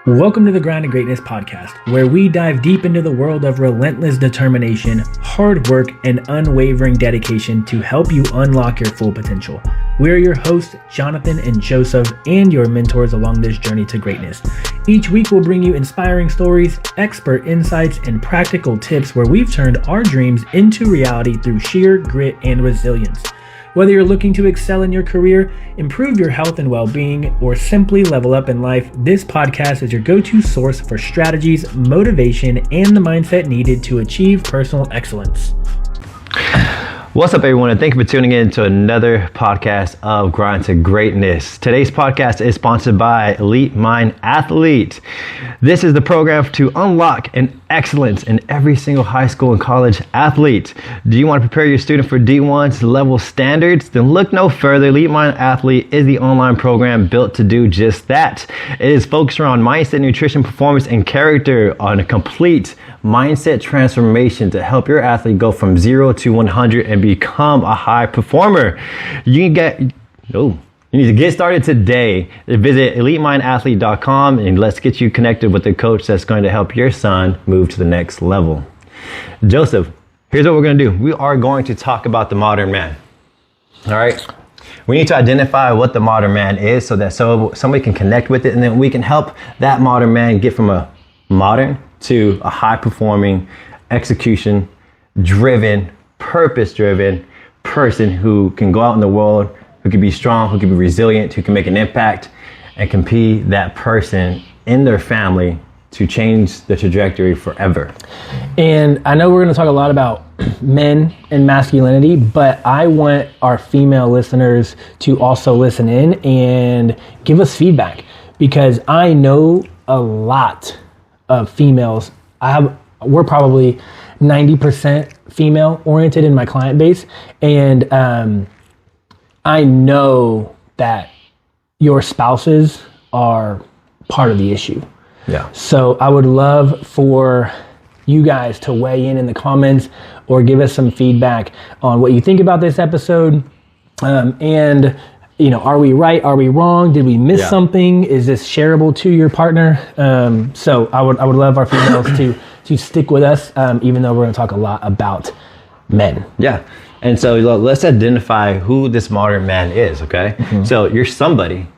Welcome to the Grind to Greatness podcast, where we dive deep into the world of relentless determination, hard work, and unwavering dedication to help you unlock your full potential. We're your hosts, Jonathan and Joseph, and your mentors along this journey to greatness. Each week, we'll bring you inspiring stories, expert insights, and practical tips where we've turned our dreams into reality through sheer grit and resilience. Whether you're looking to excel in your career, improve your health and well-being, or simply level up in life, this podcast is your go-to source for strategies, motivation, and the mindset needed to achieve personal excellence. What's up, everyone, and thank you for tuning in to another podcast of Grind to Greatness. Today's podcast is sponsored by Elite Mind Athlete. This is the program to unlock an excellence in every single high school and college athlete. Do you want to prepare your student for D1's level standards? Then look no further. Elite Mind Athlete is the online program built to do just that. It is focused around mindset, nutrition, performance, and character on a complete mindset transformation to help your athlete go from 0 to 100 and become a high performer. You need to get started today. Visit elitemindathlete.com and let's get you connected with the coach that's going to help your son move to the next level. Joseph, here's what we're going to do. We are going to talk about the modern man. All right. We need to identify what the modern man is so that somebody can connect with it, and then we can help that modern man get from a modern to a high-performing, execution-driven, purpose-driven person who can go out in the world, who can be strong, who can be resilient, who can make an impact, and can be that person in their family to change the trajectory forever. And I know we're going to talk a lot about men and masculinity, but I want our female listeners to also listen in and give us feedback, because I know a lot of females. We're probably 90% female oriented in my client base. And I know that your spouses are part of the issue. Yeah. So I would love for you guys to weigh in the comments or give us some feedback on what you think about this episode. And are we right? Are we wrong? Did we miss something? Is this shareable to your partner? So I would love our females to stick with us, even though we're going to talk a lot about men. Yeah. And so let's identify who this modern man is, okay? Mm-hmm. So you're somebody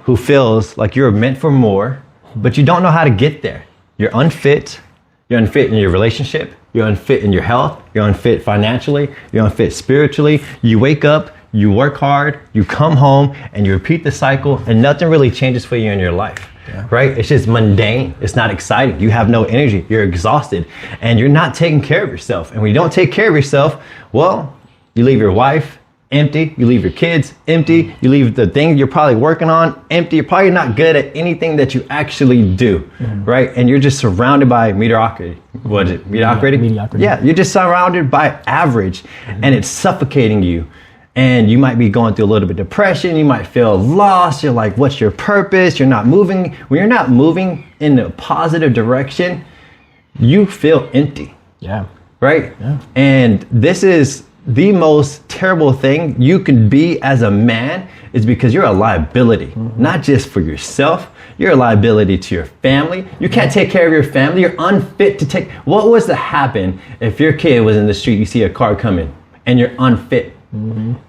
who feels like you're meant for more, but you don't know how to get there. You're unfit. You're unfit in your relationship. You're unfit in your health. You're unfit financially. You're unfit spiritually. You wake up, you work hard, you come home, and you repeat the cycle, and nothing really changes for you in your life, right? It's just mundane. It's not exciting. You have no energy. You're exhausted, and you're not taking care of yourself. And when you don't take care of yourself, well, you leave your wife empty. You leave your kids empty. You leave the thing you're probably working on empty. You're probably not good at anything that you actually do, right? And you're just surrounded by mediocrity. What is it? Mediocrity? Mediocrity. Yeah, you're just surrounded by average, and it's suffocating you. And you might be going through a little bit of depression. You might feel lost. You're like, what's your purpose? You're not moving. When you're not moving in a positive direction, you feel empty. Yeah. Right? Yeah. And this is the most terrible thing you can be as a man, is because you're a liability, not just for yourself. You're a liability to your family. You can't take care of your family. You're unfit to take. What was to happen if your kid was in the street, you see a car coming, and you're unfit?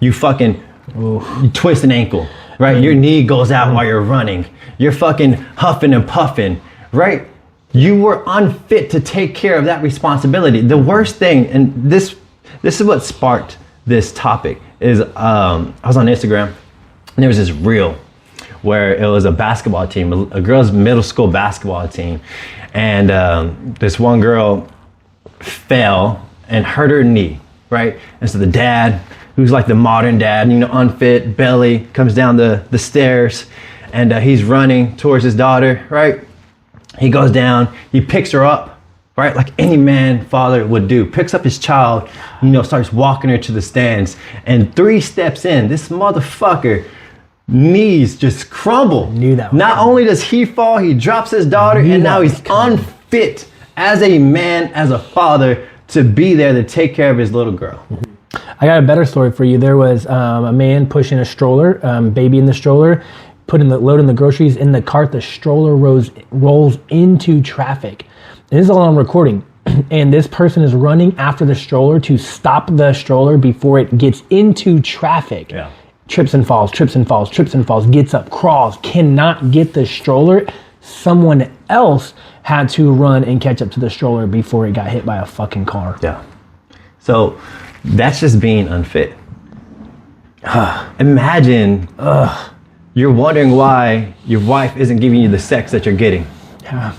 You fucking you twist an ankle, right? Your knee goes out while you're running. You're fucking huffing and puffing, right? You were unfit to take care of that responsibility. The worst thing, and this is what sparked this topic, is I was on Instagram, and there was this reel where it was a basketball team, a girls' middle school basketball team, and this one girl fell and hurt her knee, right? And so the dad, who's like the modern dad, unfit, belly, comes down the stairs, and he's running towards his daughter, right? He goes down, he picks her up, right? Like any man, father would do. Picks up his child, starts walking her to the stands. And 3 steps in, this motherfucker, knees just crumble. Knew that. Not only does he fall, he drops his daughter, and now he's unfit as a man, as a father, to be there to take care of his little girl. I got a better story for you. There was a man pushing a stroller, baby in the stroller, loading the groceries in the cart. The stroller rolls into traffic. And this is all on recording. And this person is running after the stroller to stop the stroller before it gets into traffic. Yeah. Trips and falls, gets up, crawls, cannot get the stroller. Someone else had to run and catch up to the stroller before it got hit by a fucking car. Yeah. So that's just being unfit. Imagine you're wondering why your wife isn't giving you the sex that you're getting. Yeah.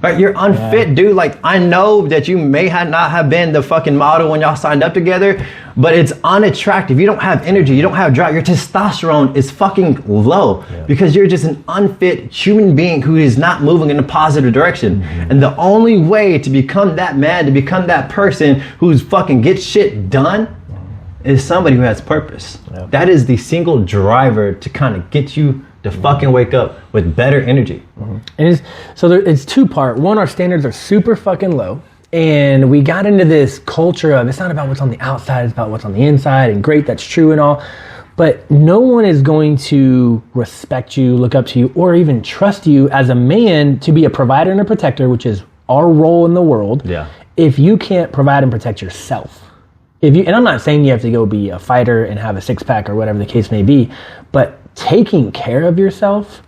Right, you're unfit, dude. Like, I know that you may not have been the fucking model when y'all signed up together, but it's unattractive. You don't have energy. You don't have drive. Your testosterone is fucking low because you're just an unfit human being who is not moving in a positive direction. Mm-hmm. And the only way to become that man, to become that person who's fucking gets shit done is somebody who has purpose. Yeah. That is the single driver to kind of get you to fucking wake up with better energy. Mm-hmm. And it's two-part. One, our standards are super fucking low. And we got into this culture of, it's not about what's on the outside, it's about what's on the inside. And great, that's true and all. But no one is going to respect you, look up to you, or even trust you as a man to be a provider and a protector, which is our role in the world, if you can't provide and protect yourself. And I'm not saying you have to go be a fighter and have a six-pack or whatever the case may be, but taking care of yourself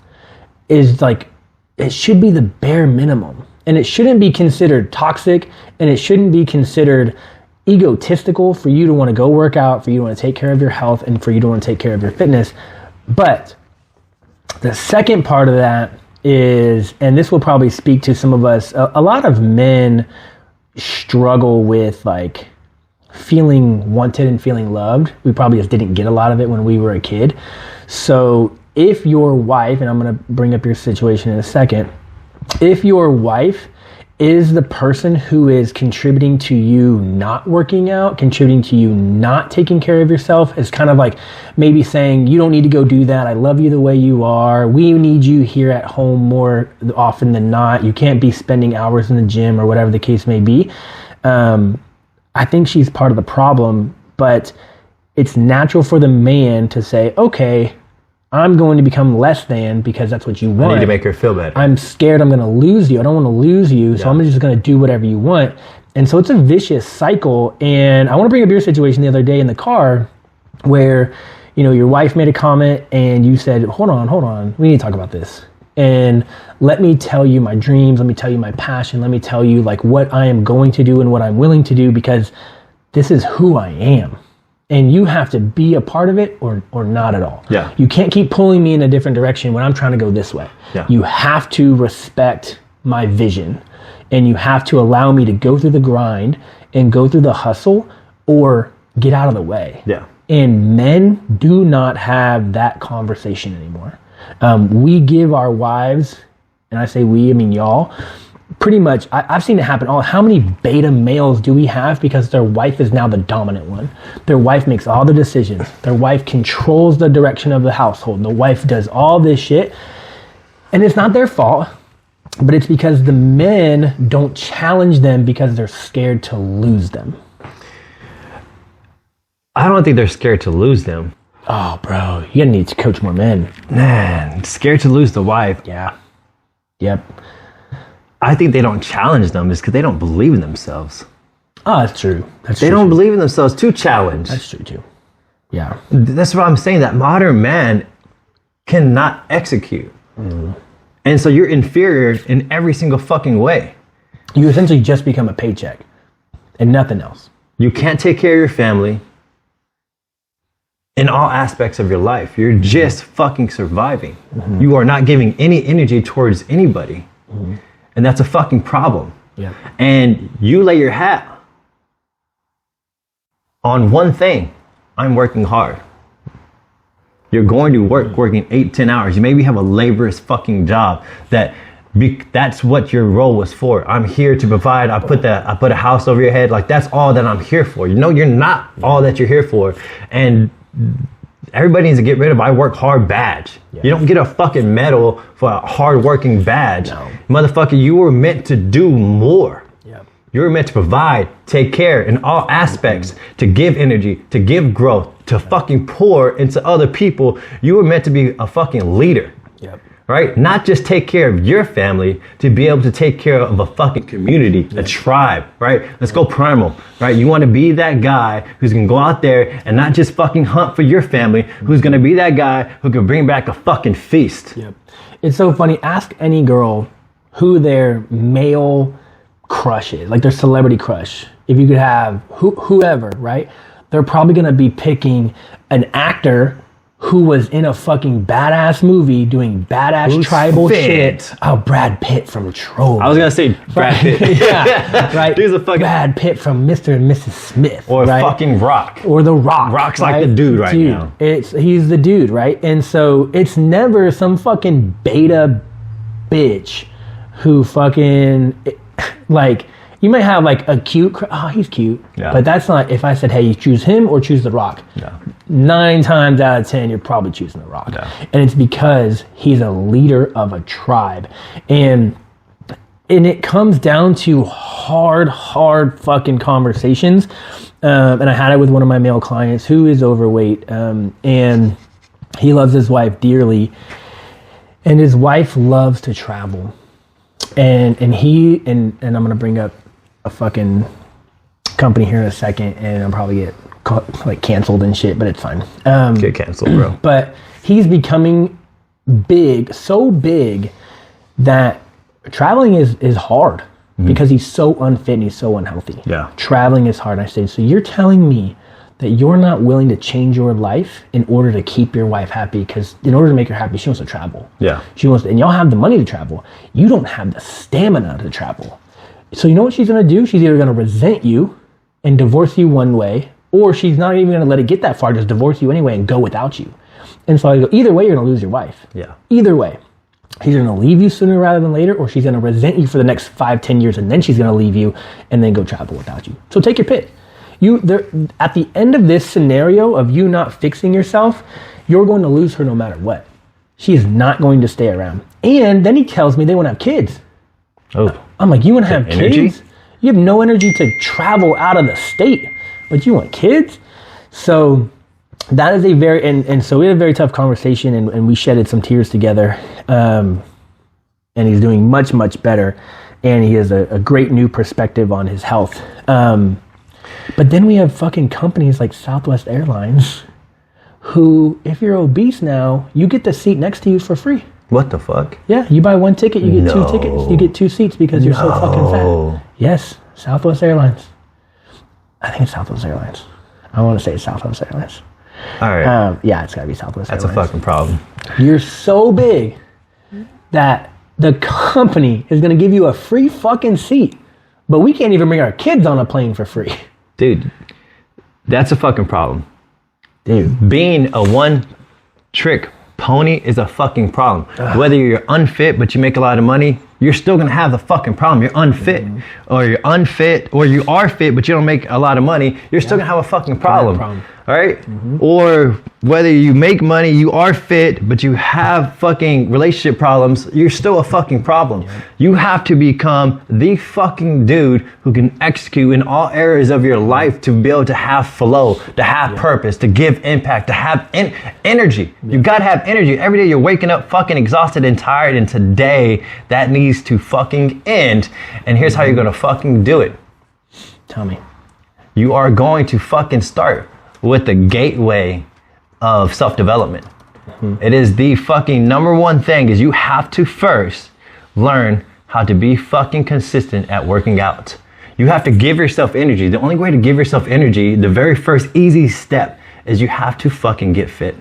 is like, it should be the bare minimum. And it shouldn't be considered toxic, and it shouldn't be considered egotistical for you to want to go work out, for you to want to take care of your health, and for you to want to take care of your fitness. But the second part of that is, and this will probably speak to some of us, a lot of men struggle with like feeling wanted and feeling loved. We probably just didn't get a lot of it when we were a kid. So if your wife, and I'm going to bring up your situation in a second, if your wife is the person who is contributing to you not working out, contributing to you not taking care of yourself, is kind of like maybe saying, you don't need to go do that. I love you the way you are. We need you here at home more often than not. You can't be spending hours in the gym or whatever the case may be. I think she's part of the problem, but it's natural for the man to say, okay, I'm going to become less than because that's what you want. I need to make her feel better. I'm scared I'm going to lose you. I don't want to lose you, so I'm just going to do whatever you want. And so it's a vicious cycle. And I want to bring up your situation the other day in the car where, you know, your wife made a comment and you said, hold on, we need to talk about this. And let me tell you my dreams, let me tell you my passion, let me tell you like what I am going to do and what I'm willing to do, because this is who I am. And you have to be a part of it or not at all. Yeah. You can't keep pulling me in a different direction when I'm trying to go this way. Yeah. You have to respect my vision, and you have to allow me to go through the grind and go through the hustle or get out of the way. Yeah. And men do not have that conversation anymore. We give our wives, and I say we, I mean y'all, pretty much, I've seen it happen. How many beta males do we have because their wife is now the dominant one? Their wife makes all the decisions. Their wife controls the direction of the household. The wife does all this shit. And it's not their fault, but it's because the men don't challenge them because they're scared to lose them. I don't think they're scared to lose them. Oh, bro, you're gonna need to coach more men. Man, scared to lose the wife. Yeah. Yep. I think they don't challenge them is because they don't believe in themselves. Oh, that's true. They don't believe in themselves to challenge. That's true too. Yeah. That's what I'm saying. That modern man cannot execute. Mm-hmm. And so you're inferior in every single fucking way. You essentially just become a paycheck and nothing else. You can't take care of your family in all aspects of your life. You're just fucking surviving. Mm-hmm. You are not giving any energy towards anybody. Mm-hmm. And that's a fucking problem. Yeah. And you lay your hat on one thing. I'm working hard. You're going to working 8-10 hours. You maybe have a laborious fucking job that's what your role was for. I'm here to provide. I put a house over your head. Like, that's all that I'm here for. You know, you're not all that you're here for. And everybody needs to get rid of I work hard badge. Yeah. You don't get a fucking medal for a hard working badge. No. Motherfucker, you were meant to do more. Yeah. You were meant to provide, take care in all aspects, to give energy, to give growth, to fucking pour into other people. You were meant to be a fucking leader. Yep. Right? Not just take care of your family, to be able to take care of a fucking community, a tribe, right? Let's go primal, right? You want to be that guy who's going to go out there and not just fucking hunt for your family, who's going to be that guy who can bring back a fucking feast. Yep. It's so funny. Ask any girl who their male crush is, like their celebrity crush. If you could have whoever, right? They're probably going to be picking an actor who was in a fucking badass movie doing badass tribal shit. Oh, Brad Pitt from Troll. I was going to say Brad Pitt. Yeah, right. Dude's a fucking... Brad Pitt from Mr. and Mrs. Smith. Or fucking Rock. Or The Rock. Rock's right? Like the dude right now. He's the dude, right? And so it's never some fucking beta bitch who fucking, like, you might have like a cute, he's cute. Yeah. But that's not, if I said, hey, you choose him or choose The Rock. Yeah. 9 times out of 10, you're probably choosing The Rock. Yeah. And it's because he's a leader of a tribe. And it comes down to hard fucking conversations. And I had it with one of my male clients who is overweight. And he loves his wife dearly. And his wife loves to travel. And I'm going to bring up a fucking company here in a second, and I'll probably get canceled and shit, but it's fine. Get canceled, bro. But he's becoming big, so big that traveling is hard because he's so unfit and he's so unhealthy. Yeah. Traveling is hard. I say, so you're telling me that you're not willing to change your life in order to keep your wife happy, because in order to make her happy, she wants to travel. Yeah. And y'all have the money to travel. You don't have the stamina to travel. So you know what she's going to do? She's either going to resent you and divorce you one way, or she's not even going to let it get that far, just divorce you anyway and go without you. And so I go, either way, you're going to lose your wife. Yeah. Either way. She's going to leave you sooner rather than later, or she's going to resent you for the next 5-10 years, and then she's going to leave you and then go travel without you. So take your pick. At the end of this scenario of you not fixing yourself, you're going to lose her no matter what. She is not going to stay around. And then he tells me they want to have kids. Oh. I'm like, you want to have kids? You have no energy to travel out of the state, but you want kids? So that is a very, and so we had a very tough conversation, and we shedded some tears together. And he's doing much, much better. And he has a great new perspective on his health. But then we have fucking companies like Southwest Airlines who, if you're obese now, you get the seat next to you for free. What the fuck? Yeah, you buy 1 ticket, you get 2 tickets. You get 2 seats because you're so fucking fat. Yes, Southwest Airlines. I think it's Southwest Airlines. I want to say it's Southwest Airlines. All right. Yeah, it's got to be Southwest That's Airlines. That's a fucking problem. You're so big that the company is going to give you a free fucking seat, but we can't even bring our kids on a plane for free. Dude, that's a fucking problem. Dude. Being a one-trick pony is a fucking problem. Whether you're unfit but you make a lot of money, you're still gonna have the fucking problem. You're unfit, or you're unfit, or you are fit but you don't make a lot of money, you're still gonna have a fucking problem. All right? Or whether you make money, you are fit, but you have fucking relationship problems, you're still a fucking problem. You have to become the fucking dude who can execute in all areas of your life to be able to have flow, to have purpose, to give impact, to have energy. You gotta have energy. Every day you're waking up fucking exhausted and tired, and today that needs to fucking end. And here's how you're gonna fucking do it. Tell me. You are going to fucking start with the gateway of self-development. It is the fucking number one thing, is you have to first learn how to be fucking consistent at working out. You have to give yourself energy. The only way to give yourself energy, the very first easy step, is you have to fucking get fit.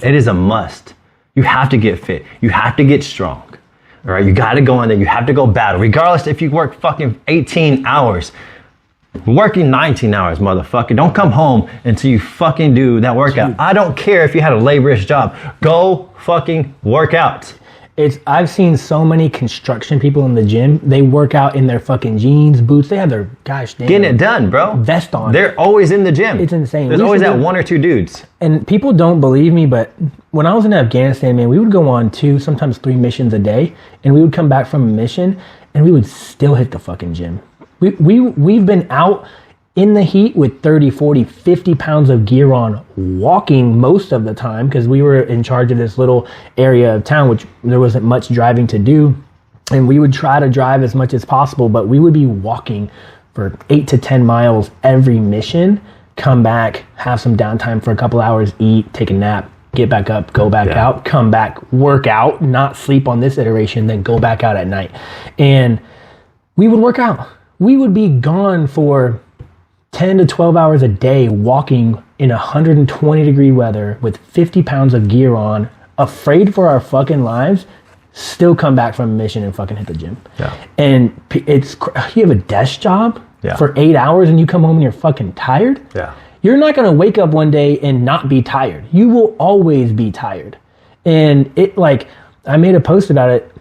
It is a must. You have to get fit. You have to get strong. All right, you got to go in there. You have to go battle. Regardless if you work fucking 18 hours, working 19 hours, motherfucker. Don't come home until you fucking do that workout. Dude. I don't care if you had a laborious job. Go fucking work out. I've seen so many construction people in the gym. They work out in their fucking jeans, boots. They have their getting it done, bro. Vest on. They're always in the gym. It's insane. There's always that 1 or 2 dudes. And people don't believe me, but when I was in Afghanistan, man, we would go on 2, sometimes 3 missions a day, and we would come back from a mission, and we would still hit the fucking gym. We've been out in the heat with 30, 40, 50 pounds of gear on, walking most of the time because we were in charge of this little area of town, which there wasn't much driving to do. And we would try to drive as much as possible, but we would be walking for 8 to 10 miles every mission, come back, have some downtime for a couple hours, eat, take a nap, get back up, go back out, come back, work out, not sleep on this iteration, then go back out at night. And we would work out. We would be gone for 10 to 12 hours a day walking in 120 degree weather with 50 pounds of gear on, afraid for our fucking lives, still come back from a mission and fucking hit the gym. Yeah. And you have a desk job for 8 hours and you come home and you're fucking tired. Yeah. You're not going to wake up one day and not be tired. You will always be tired. And I made a post about it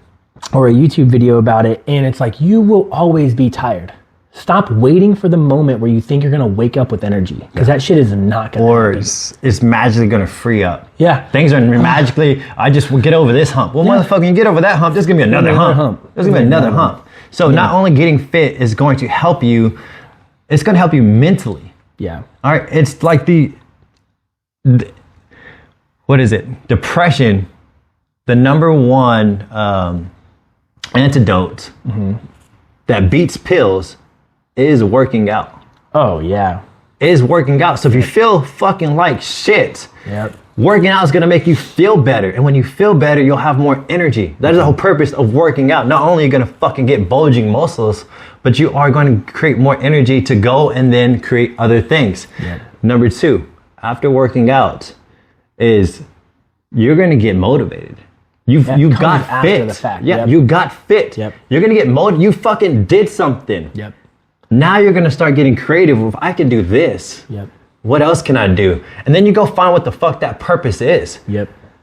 or a YouTube video about it. And it's like, you will always be tired. Stop waiting for the moment where you think you're going to wake up with energy, because that shit is not going to happen. Or it's magically going to free up. Yeah. Things are magically, I just will get over this hump. Well, motherfucker, you get over that hump, there's going to be another hump. There's going to be another hump. So not only getting fit is going to help you, it's going to help you mentally. Yeah. All right. It's like what is it? Depression, the number one antidote that beats pills is working out. Oh, yeah. Is working out. So if you feel fucking like shit, working out is going to make you feel better. And when you feel better, you'll have more energy. That is the whole purpose of working out. Not only are you going to fucking get bulging muscles, but you are going to create more energy to go and then create other things. Number 2, after working out, is you're going to get motivated. You got fit. You got fit. You're going to get motivated. You fucking did something. Now you're going to start getting creative. If I can do this, what else can I do? And then you go find what the fuck that purpose is.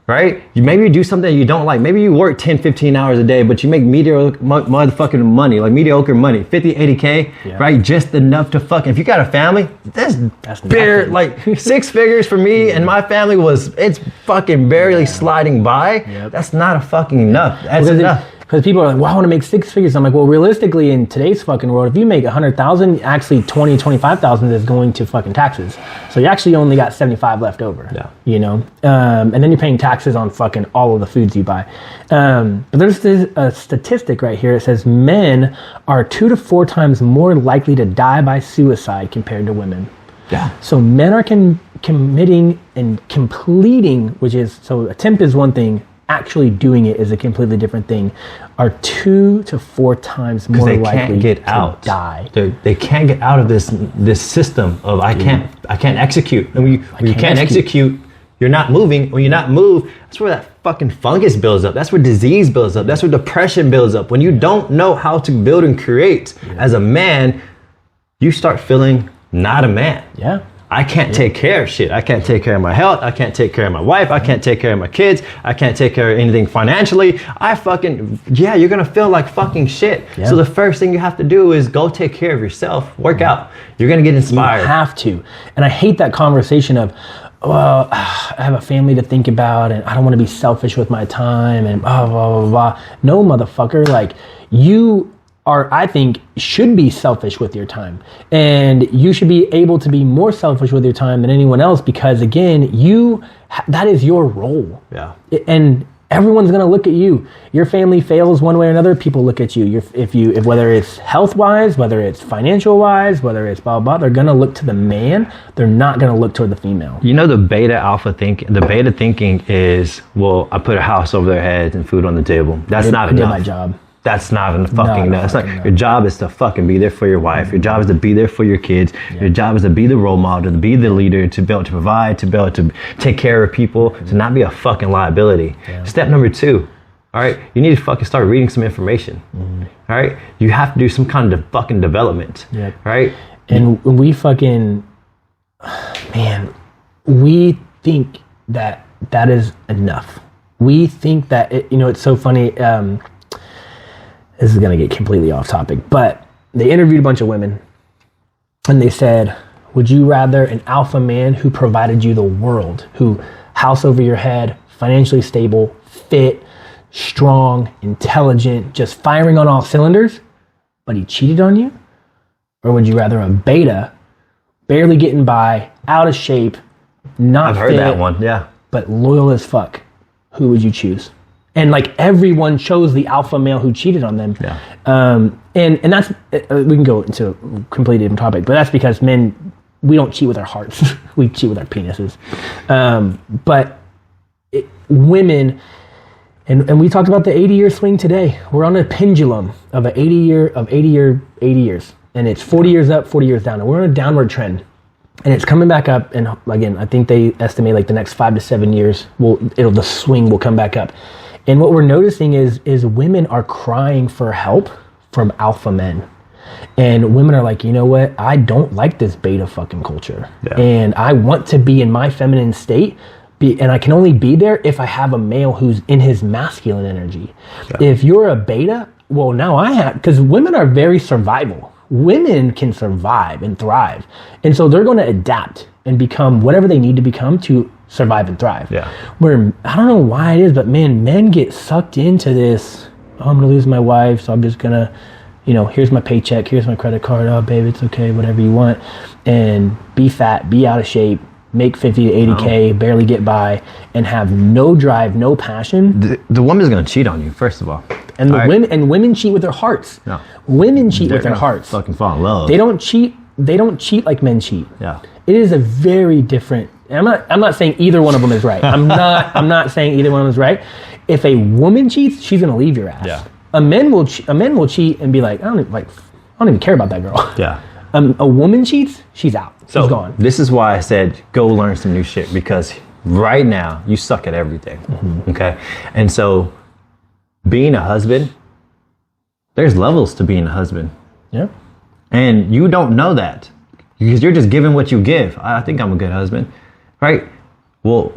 Right? Maybe you do something you don't like. Maybe you work 10, 15 hours a day, but you make mediocre motherfucking money, like mediocre money, 50, 80K, right? Just enough to fucking, if you got a family, that's bare, like 6 figures for me and my family it's fucking barely sliding by. That's not a fucking enough. That's enough. Because people are like, well, I want to make 6 figures. I'm like, well, realistically, in today's fucking world, if you make 100,000, actually 20, 25,000 is going to fucking taxes. So you actually only got 75 left over. You know, and then you're paying taxes on fucking all of the foods you buy. But there's a statistic right here. It says men are 2 to 4 times more likely to die by suicide compared to women. So men are committing and completing, which is, so attempt is one thing, actually doing it is a completely different thing, are 2 to 4 times more likely to die. They can't get out of this system of I can't execute. And when you can't execute, you're not moving. When you're not moved, that's where that fucking fungus builds up. That's where disease builds up. That's where depression builds up. When you don't know how to build and create as a man, you start feeling not a man. I can't take care of shit. I can't take care of my health. I can't take care of my wife. I can't take care of my kids. I can't take care of anything financially. You're going to feel like fucking shit. So the first thing you have to do is go take care of yourself. Work out. You're going to get inspired. You have to. And I hate that conversation of, well, I have a family to think about and I don't want to be selfish with my time and blah, blah, blah, blah. No, motherfucker. Like, you I think, should be selfish with your time. And you should be able to be more selfish with your time than anyone else because, again, that is your role. And everyone's going to look at you. Your family fails one way or another, people look at you. If whether it's health-wise, whether it's financial-wise, whether it's blah, blah, they're going to look to the man. They're not going to look toward the female. You know, the beta thinking is, well, I put a house over their heads and food on the table. That's not enough. I did my job. That's not a fucking no. Your job is to fucking be there for your wife. Your job is to be there for your kids. Your job is to be the role model, to be the leader, to be able to provide, to be able to take care of people, to not be a fucking liability. Step number 2, all right, you need to fucking start reading some information. All right, you have to do some kind of fucking development. Right, and we fucking, man, we think that is enough. We think that it's so funny. This is going to get completely off topic, but they interviewed a bunch of women and they said, would you rather an alpha man who provided you the world, who house over your head, financially stable, fit, strong, intelligent, just firing on all cylinders, but he cheated on you? or would you rather a beta, barely getting by, out of shape, not I've heard fit, that one. Yeah. but loyal as fuck? Who would you choose? And like everyone chose the alpha male who cheated on them. Yeah. And that's, we can go into a completely different topic, but that's because men, we don't cheat with our hearts. We cheat with our penises. But women, and we talked about the 80-year swing today. We're on a pendulum of 80 years. And it's 40 years up, 40 years down. And we're on a downward trend. And it's coming back up. And again, I think they estimate like the next 5 to 7 years, the swing will come back up. And what we're noticing is women are crying for help from alpha men. And women are like, you know what? I don't like this beta fucking culture. Yeah. And I want to be in my feminine state. And I can only be there if I have a male who's in his masculine energy. Yeah. If you're a beta, well, now I have, because women are very survival. Women can survive and thrive. And so they're going to adapt and become whatever they need to become to survive and thrive. Yeah. Where, I don't know why it is, but man, men get sucked into this, I'm going to lose my wife, so I'm just going to, here's my paycheck, here's my credit card, oh, babe, it's okay, whatever you want. And be fat, be out of shape, make 50 to 80K, barely get by, and have no drive, no passion. The woman's going to cheat on you, first of all. And women cheat with their hearts. No. Women cheat with their hearts. Fucking fall in love. They don't cheat like men cheat. Yeah. It is a very different, and I'm not saying either one of them is right. I'm not saying either one of them is right. If a woman cheats, she's going to leave your ass. Yeah. A man will cheat and be like, I don't even care about that girl. Yeah. A woman cheats, she's out. She's gone. This is why I said go learn some new shit, because right now you suck at everything. Mm-hmm. Okay? And so being a husband, there's levels to being a husband. Yeah. And you don't know that because you're just giving what you give. I think I'm a good husband, right? Well,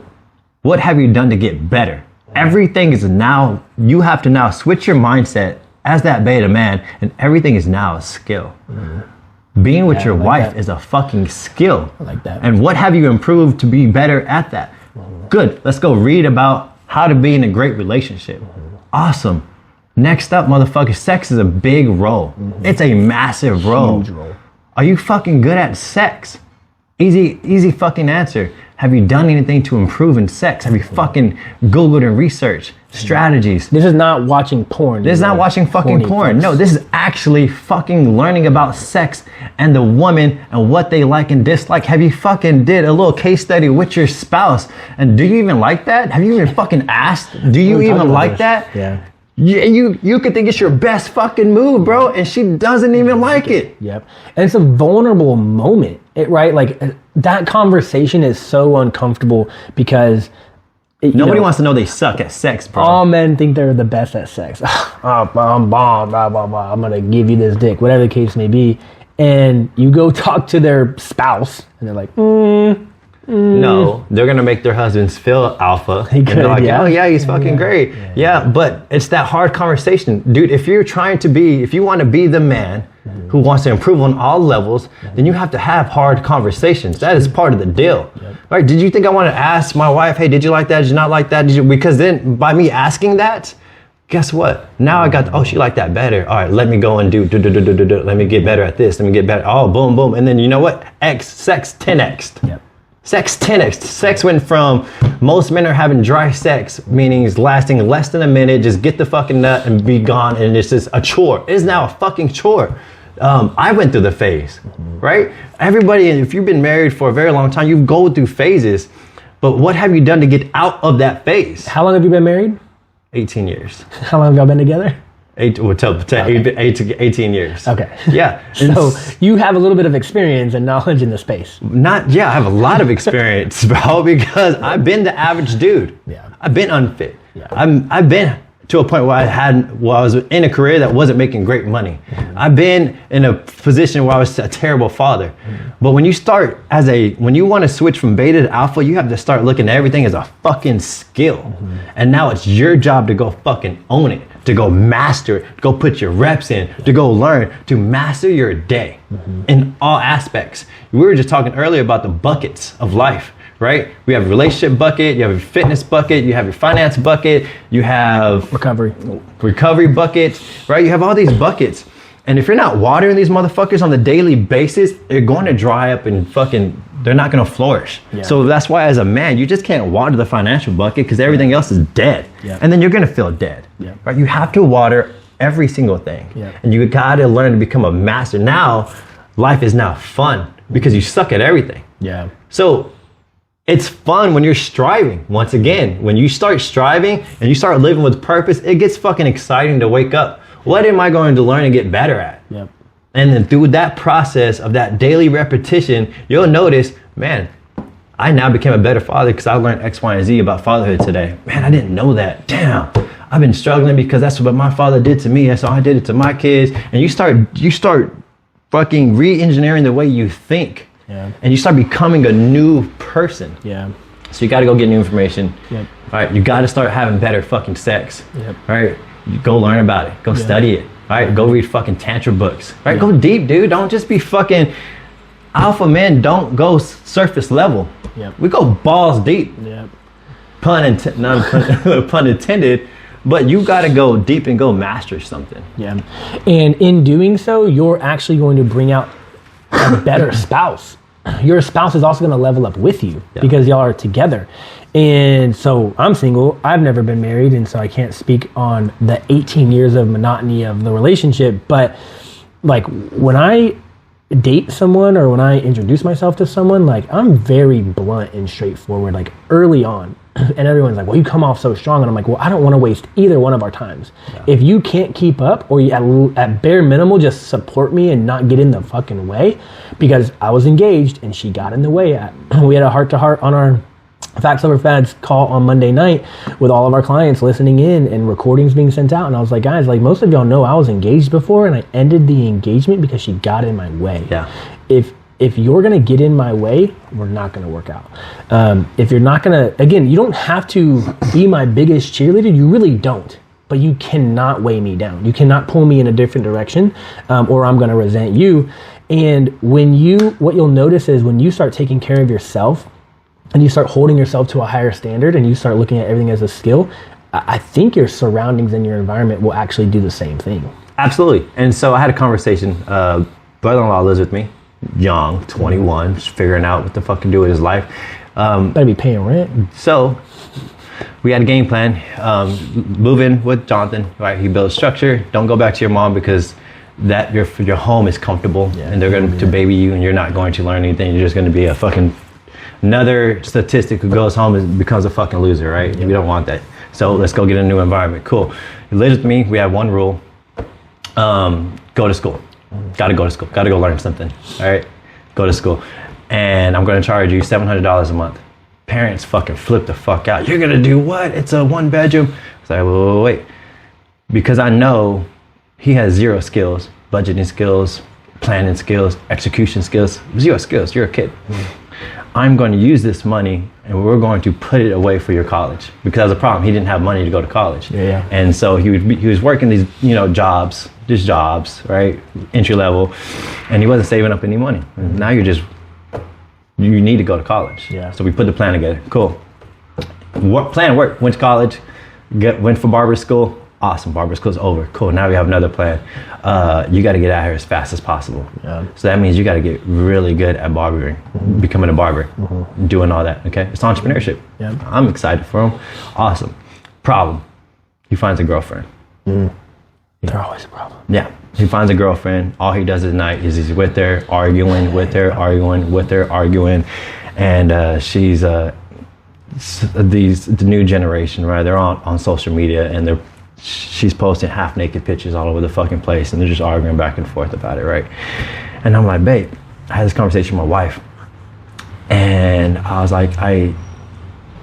what have you done to get better? Everything is now, you have to now switch your mindset as that beta man, and everything is now a skill. Mm-hmm. Being with your wife is a fucking skill. I like that. And what have you improved to be better at that? Mm-hmm. Good. Let's go read about how to be in a great relationship. Mm-hmm. Awesome. Next up, motherfucker, sex is a big role. Mm-hmm. It's a massive role. Huge role. Are you fucking good at sex? Easy fucking answer. Have you done anything to improve in sex? Have you fucking Googled and researched strategies? This is not watching porn. This is not watching fucking porn. No, this is actually fucking learning about sex and the woman and what they like and dislike. Have you fucking did a little case study with your spouse? And do you even like that? Have you even fucking asked? Do you even like that? Yeah. You could think it's your best fucking move, bro, and she doesn't even like it. Yep. And it's a vulnerable moment, right? Like that conversation is so uncomfortable because nobody wants to know they suck at sex, bro. All men think they're the best at sex. I'm bomb, blah, blah, blah. I'm gonna give you this dick, whatever the case may be. And you go talk to their spouse, and they're like, No, they're gonna make their husbands feel alpha. And they're like, oh yeah, he's fucking great. Yeah, but it's that hard conversation. Dude, if you want to be the man who wants to improve on all levels, then you have to have hard conversations. That is part of the deal. Right? Did you think I want to ask my wife, hey, did you like that? Did you not like that? Because then by me asking that, guess what? Now I got, she liked that better. All right, let me go and do. Let me get better at this. Let me get better. Oh, boom, boom. And then you know what? Sex 10x. Yep. Sex 10x. Sex went from most men are having dry sex, meaning it's lasting less than a minute, just get the fucking nut and be gone, and it's just a chore. It is now a fucking chore. I went through the phase, right? Everybody, if you've been married for a very long time, you go through phases, but what have you done to get out of that phase? How long have you been married? 18 years. How long have y'all been together? 18 years. Okay. Yeah. So you have a little bit of experience and knowledge in the space. I have a lot of experience, bro, because I've been the average dude. Yeah. I've been unfit. Yeah. I've been to a point where I was in a career that wasn't making great money. Mm-hmm. I've been in a position where I was a terrible father. Mm-hmm. But when you want to switch from beta to alpha, you have to start looking at everything as a fucking skill. Mm-hmm. And now it's your job to go fucking own it, to go master it, to go put your reps in, to go learn, to master your day in all aspects. We were just talking earlier about the buckets of life. Right? We have a relationship bucket, you have your fitness bucket, you have your finance bucket, you have recovery bucket, right? You have all these buckets. And if you're not watering these motherfuckers on the daily basis, they're going to dry up and they're not going to flourish. Yeah. So that's why as a man, you just can't water the financial bucket because everything else is dead. Yeah. And then you're going to feel dead. Yeah. Right? You have to water every single thing. Yeah. And you got to learn to become a master. Now, life is now fun because you suck at everything. Yeah. So it's fun when you're striving. Once again, when you start striving and you start living with purpose, it gets fucking exciting to wake up. What am I going to learn and get better at? Yep. And then through that process of that daily repetition, you'll notice, man, I now became a better father because I learned X, Y, and Z about fatherhood today. Man, I didn't know that. Damn, I've been struggling because that's what my father did to me. So I did it to my kids. And you start fucking re-engineering the way you think. Yeah. And you start becoming a new person. Yeah. So you got to go get new information. Yep. All right. You got to start having better fucking sex. Yep. All right. You go learn about it. Go study it. All right. Go read fucking tantra books. All right. Go deep, dude. Don't just be fucking alpha men. Don't go surface level. Yep. We go balls deep. Yep. Pun intended. But you got to go deep and go master something. Yeah. And in doing so, you're actually going to bring out a better spouse. Your spouse is also going to level up with you because y'all are together. And so I'm single. I've never been married. And so I can't speak on the 18 years of monotony of the relationship. But like when I date someone or when I introduce myself to someone, like I'm very blunt and straightforward, like early on. And everyone's like, well, you come off so strong. And I'm like, well, I don't want to waste either one of our times. Yeah. If you can't keep up or you at bare minimal, just support me and not get in the fucking way, because I was engaged and she got in the way. We had a heart-to-heart on our Facts Over Fads call on Monday night with all of our clients listening in and recordings being sent out. And I was like, guys, like most of y'all know I was engaged before and I ended the engagement because she got in my way. Yeah. If you're going to get in my way, we're not going to work out. If you're not going to, again, you don't have to be my biggest cheerleader. You really don't. But you cannot weigh me down. You cannot pull me in a different direction or I'm going to resent you. And what you'll notice is when you start taking care of yourself and you start holding yourself to a higher standard and you start looking at everything as a skill, I think your surroundings and your environment will actually do the same thing. Absolutely. And so I had a conversation. Brother-in-law lives with me. Young, 21, just figuring out what the fuck to do with his life. Better be paying rent. So we had a game plan. Move in with Jonathan, right? He builds structure. Don't go back to your mom because that your home is comfortable and they're going to baby you and you're not going to learn anything. You're just going to be a fucking another statistic who goes home and becomes a fucking loser, right? We don't want that. So let's go get a new environment. Cool. He lives with me. We have one rule. Go to school. Gotta go to school. Gotta go learn something. All right? Go to school. And I'm going to charge you $700 a month. Parents fucking flip the fuck out. You're going to do what? It's a one bedroom. It's like, wait. Because I know he has zero skills, budgeting skills, planning skills, execution skills, zero skills. You're a kid. I'm going to use this money and we're going to put it away for your college. Because that's a problem. He didn't have money to go to college. Yeah. And so he was working these, jobs, right? Entry level. And he wasn't saving up any money. And now you need to go to college. Yeah. So we put the plan together. Cool. Plan worked. Went to college, went for barber school. Awesome, barber school's over. Cool, now we have another plan. You gotta get out here as fast as possible. Yeah. So that means you gotta get really good at barbering, becoming a barber, doing all that, okay? It's entrepreneurship. Yeah. I'm excited for him. Awesome. Problem, he finds a girlfriend. They're always a problem. Yeah, he finds a girlfriend. All he does at night is he's with her, arguing. And she's the new generation, right? They're on social media and she's posting half naked pictures all over the fucking place and they're just arguing back and forth about it, right? And I'm like, babe, I had this conversation with my wife and I was like,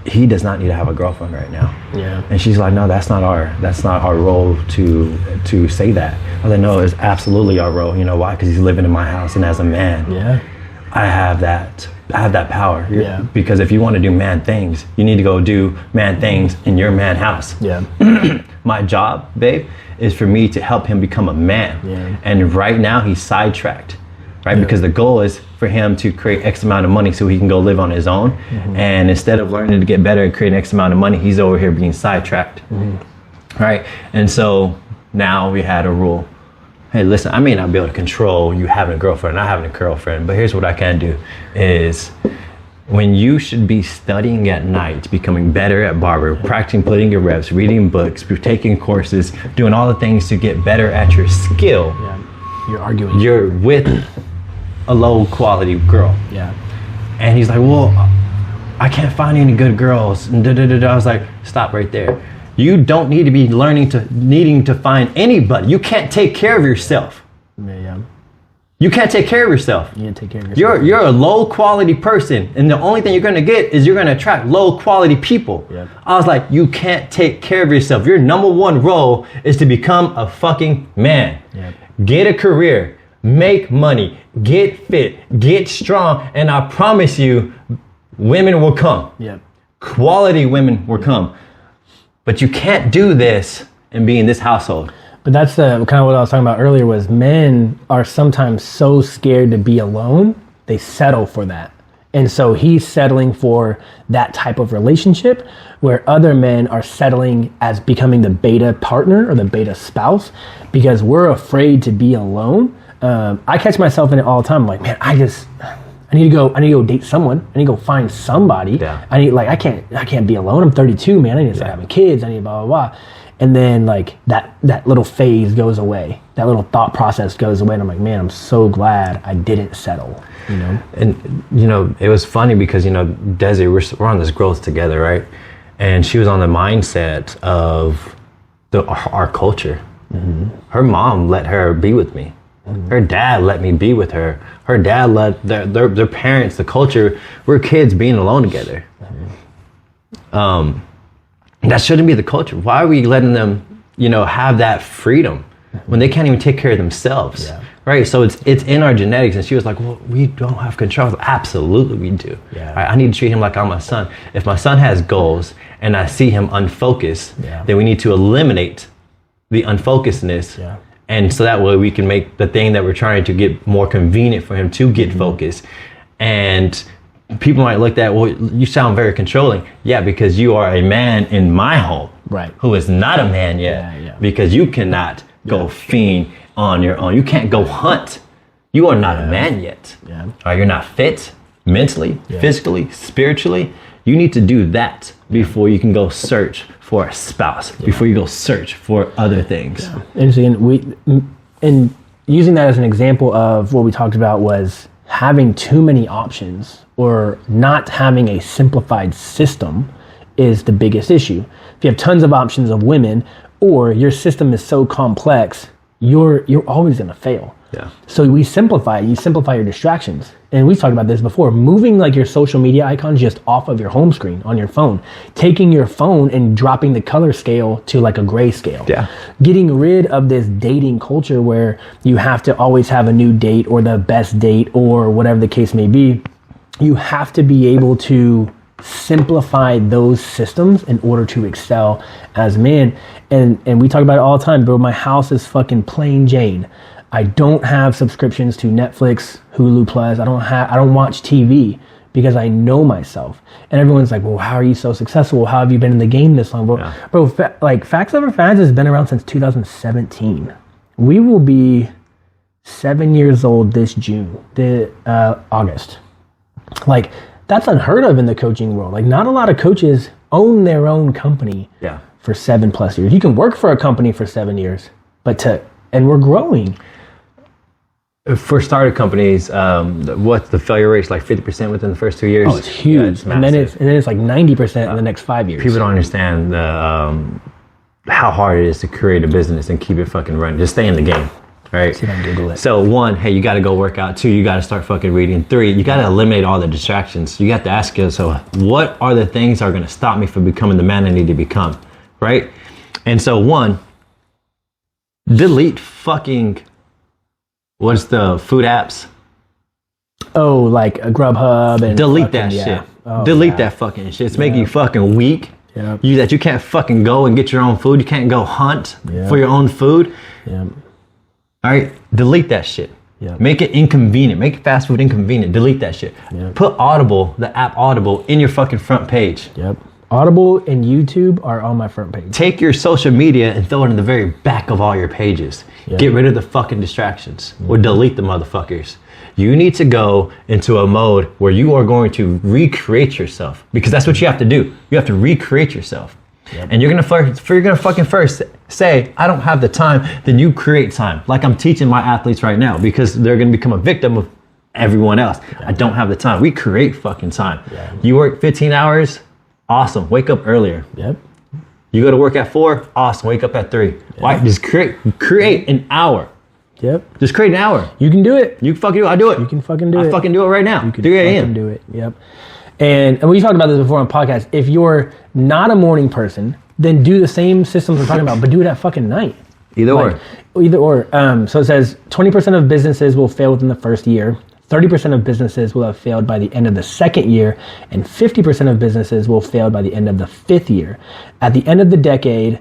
he does not need to have a girlfriend right now. Yeah. And she's like, no, that's not our role to say that. I was like, no, it's absolutely our role. You know why? Because he's living in my house and as a man, I have that power. Yeah. Because if you want to do man things, you need to go do man things in your man house. Yeah. My job, babe, is for me to help him become a man. Yeah. And right now he's sidetracked, right? Yeah. Because the goal is for him to create X amount of money so he can go live on his own. And instead of learning to get better and create X amount of money, he's over here being sidetracked. Right? And so now we had a rule. hey, listen, I may not be able to control you having a girlfriend, not having a girlfriend, but here's what I can do is when you should be studying at night, becoming better at barber, practicing putting your reps, reading books, taking courses, doing all the things to get better at your skill. Yeah. You're arguing. You're with a low quality girl. Yeah. And he's like, well, I can't find any good girls. And I was like, stop right there. You don't need to be needing to find anybody. You can't take care of yourself. Yeah. You can't take care of yourself. You can't take care of yourself. You're a low quality person, and the only thing you're gonna get is you're gonna attract low quality people. Yep. I was like, you can't take care of yourself. Your number one role is to become a fucking man. Yep. Get a career, make money, get fit, get strong, and I promise you, women will come. Yep. Quality women will come. But you can't do this and be in this household. But that's kind of what I was talking about earlier was men are sometimes so scared to be alone, they settle for that. And so he's settling for that type of relationship where other men are settling as becoming the beta partner or the beta spouse because we're afraid to be alone. I catch myself in it all the time. I'm like, man, I need to go date someone. I need to go find somebody. Yeah. I can't be alone. I'm 32, man. I need to start having kids. I need blah, blah, blah. And then like that little phase goes away. That little thought process goes away. And I'm like, man, I'm so glad I didn't settle, you know? And, you know, it was funny because, you know, Desi, we're on this growth together, right? And she was on the mindset of our culture. Mm-hmm. Her mom let her be with me. Mm-hmm. Her dad let me be with her. Her dad let their parents, the culture, we're kids being alone together. Mm-hmm. That shouldn't be the culture. Why are we letting them, you know, have that freedom when they can't even take care of themselves? Yeah. Right? So it's in our genetics. And she was like, well, we don't have control. Absolutely we do. Yeah. Right? I need to treat him like I'm my son. If my son has goals and I see him unfocused, then we need to eliminate the unfocusedness. Yeah. And so that way we can make the thing that we're trying to get more convenient for him to get focused. And people might look at, well, you sound very controlling. Yeah, because you are a man in my home, right? Who is not a man yet, because you cannot go fiend on your own. You can't go hunt. You are not a man yet. Yeah. You're not fit mentally, physically, spiritually. You need to do that before you can go search for a spouse, before you go search for other things. Yeah. And using that as an example of what we talked about was having too many options or not having a simplified system is the biggest issue. If you have tons of options of women or your system is so complex, you're always going to fail. Yeah. So we simplify. You simplify your distractions. And we've talked about this before. Moving like your social media icons just off of your home screen on your phone. Taking your phone and dropping the color scale to like a gray scale. Yeah. Getting rid of this dating culture where you have to always have a new date or the best date or whatever the case may be. You have to be able to simplify those systems in order to excel as men. And we talk about it all the time, bro. My house is fucking plain Jane. I don't have subscriptions to Netflix, Hulu Plus. I don't watch TV because I know myself. And everyone's like, well, how are you so successful? How have you been in the game this long? Bro, Facts Over Fads has been around since 2017. We will be 7 years old this June, August. Like, that's unheard of in the coaching world. Like, not a lot of coaches own their own company for 7+ years. You can work for a company for 7 years, and we're growing. For startup companies, what's the failure rate? Like 50% within the first 2 years? Oh, it's huge. It's and then it's like 90% in the next 5 years. People don't understand how hard it is to create a business and keep it fucking running. Just stay in the game, right? See if I can Google it. So 1, hey, you got to go work out. 2, you got to start fucking reading. 3, you got to eliminate all the distractions. You got to ask yourself, what are the things that are going to stop me from becoming the man I need to become, right? And so 1, delete fucking, what's the food apps? Oh, like a Grubhub and delete fucking, that shit. Delete that fucking shit. It's making you fucking weak. Yep. You can't fucking go and get your own food. You can't go hunt for your own food. Yep. All right, delete that shit. Yep. Make it inconvenient. Make fast food inconvenient. Delete that shit. Yep. Put Audible, the app Audible, in your fucking front page. Yep. Audible and YouTube are on my front page. Take your social media and throw it in the very back of all your pages. Yeah. Get rid of the fucking distractions or delete the motherfuckers. You need to go into a mode where you are going to recreate yourself, because that's what you have to do. You have to recreate yourself. Yep. And you're gonna fucking first say, I don't have the time, then you create time. Like I'm teaching my athletes right now, because they're gonna become a victim of everyone else. Yeah. I don't have the time. We create fucking time. Yeah. You work 15 hours, awesome. Wake up earlier. Yep. You go to work at 4, awesome. Wake up at 3. Yep. Why? Just create an hour. Yep. Just create an hour. You can do it. You fucking do it. I do it. You can fucking do it. I fucking do it right now. You can 3 a.m. fucking do it. Yep. And we talked about this before on podcast. If you're not a morning person, then do the same systems we're talking about, but do it at fucking night. Either or. So it says 20% of businesses will fail within the first year. 30% of businesses will have failed by the end of the second year, and 50% of businesses will fail by the end of the 5th year. At the end of the decade,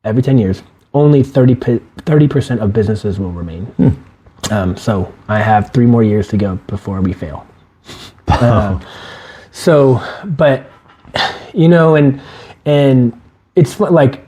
every 10 years, only 30% of businesses will remain. So I have 3 more years to go before we fail. But you know, and it's like,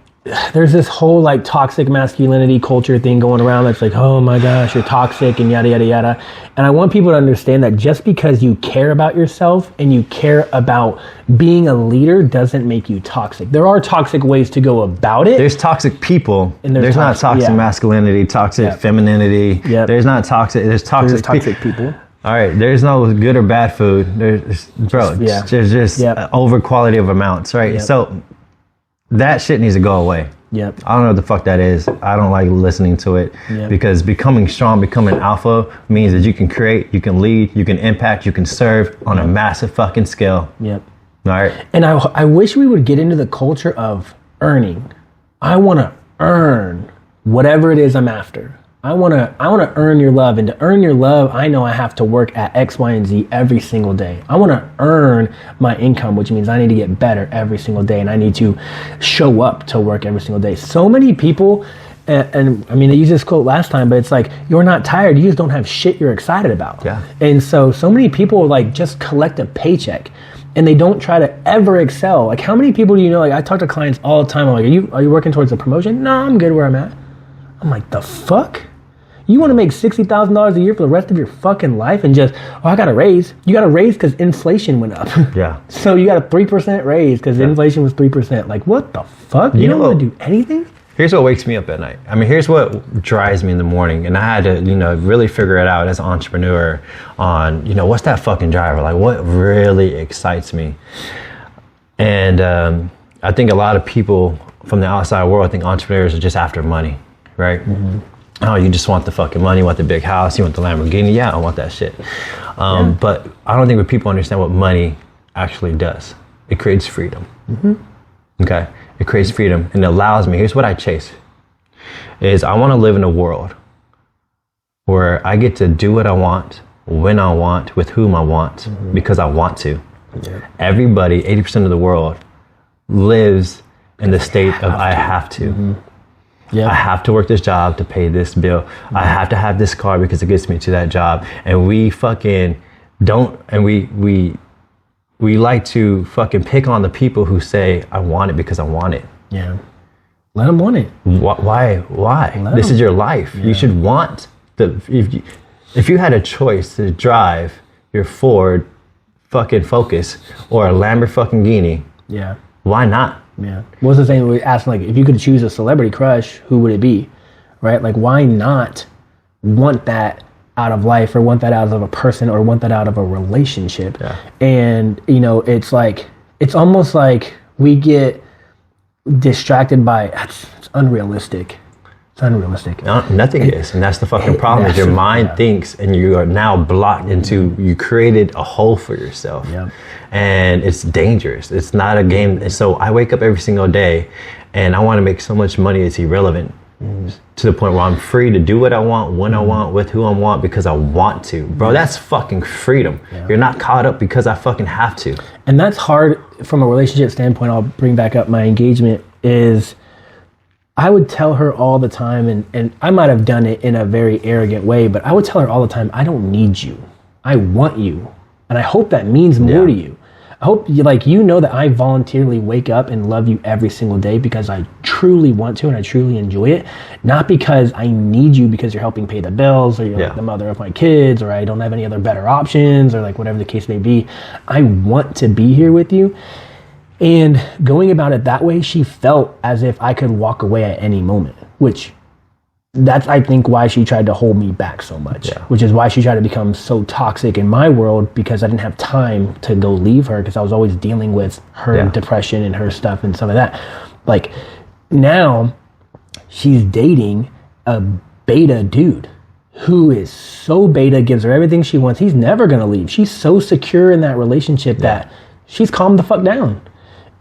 there's this whole like toxic masculinity culture thing going around that's like, oh my gosh, you're toxic and yada, yada, yada. And I want people to understand that just because you care about yourself and you care about being a leader doesn't make you toxic. There are toxic ways to go about it. There's toxic people. And there's not toxic masculinity, toxic femininity. Yep. There's not toxic. There's toxic people. All right, there's no good or bad food. There's just over quality of amounts, right? Yep. So that shit needs to go away. Yep. I don't know what the fuck that is. I don't like listening to it because becoming strong, becoming alpha means that you can create, you can lead, you can impact, you can serve on a massive fucking scale. Yep. All right. And I wish we would get into the culture of earning. I want to earn whatever it is I'm after. I want to earn your love, and to earn your love, I know I have to work at X, Y, and Z every single day. I want to earn my income, which means I need to get better every single day, and I need to show up to work every single day. So many people, and I mean, I used this quote last time, but it's like, you're not tired, you just don't have shit you're excited about. Yeah. And so many people like just collect a paycheck, and they don't try to ever excel. Like, how many people do you know? Like, I talk to clients all the time. I'm like, are you working towards a promotion? No, I'm good where I'm at. I'm like, the fuck? You want to make $60,000 a year for the rest of your fucking life and just, I got a raise. You got a raise because inflation went up. Yeah. So you got a 3% raise because inflation was 3%. Like, what the fuck? You don't want to do anything? Here's what wakes me up at night. I mean, here's what drives me in the morning. And I had to, really figure it out as an entrepreneur on, what's that fucking driver? Like, what really excites me? And I think a lot of people from the outside world think entrepreneurs are just after money, right? Mm-hmm. Oh, you just want the fucking money, you want the big house, you want the Lamborghini. Yeah, I want that shit. But I don't think that people understand what money actually does. It creates freedom. Mm-hmm. Okay? It creates freedom, and it allows me, here's what I chase, is I want to live in a world where I get to do what I want, when I want, with whom I want, because I want to. Yeah. Everybody, 80% of the world, lives in the state of I have to. Mm-hmm. Yep. I have to work this job to pay this bill. Mm-hmm. I have to have this car because it gets me to that job. And we fucking don't, and we like to fucking pick on the people who say, I want it because I want it. Yeah. Let them want it. Why? This is your life. Yeah. You should want if you had a choice to drive your Ford fucking Focus or a Lamborghini. Yeah. Why not? Yeah. What's the thing we asked, like, if you could choose a celebrity crush, who would it be? Right? Like, why not want that out of life, or want that out of a person, or want that out of a relationship? Yeah. And, it's like, it's almost like we get distracted by, it's unrealistic. It's unrealistic. No, nothing is. And that's the fucking problem, is your mind thinks, and you are now blocked into, you created a hole for yourself. Yeah. And it's dangerous. It's not a game. And so I wake up every single day and I want to make so much money it's irrelevant, to the point where I'm free to do what I want, when I want, with who I want, because I want to. Bro, that's fucking freedom. Yeah. You're not caught up because I fucking have to. And that's hard from a relationship standpoint. I'll bring back up my engagement, is I would tell her all the time, and I might have done it in a very arrogant way, but I would tell her all the time, I don't need you. I want you. And I hope that means more to you. I hope you know that I voluntarily wake up and love you every single day because I truly want to and I truly enjoy it. Not because I need you because you're helping pay the bills or you're like the mother of my kids or I don't have any other better options or like whatever the case may be. I want to be here with you. And going about it that way, she felt as if I could walk away at any moment, which that's, I think, why she tried to hold me back so much, which is why she tried to become so toxic in my world because I didn't have time to go leave her because I was always dealing with her depression and her stuff and some of that. Like now she's dating a beta dude who is so beta, gives her everything she wants. He's never going to leave. She's so secure in that relationship that she's calmed the fuck down.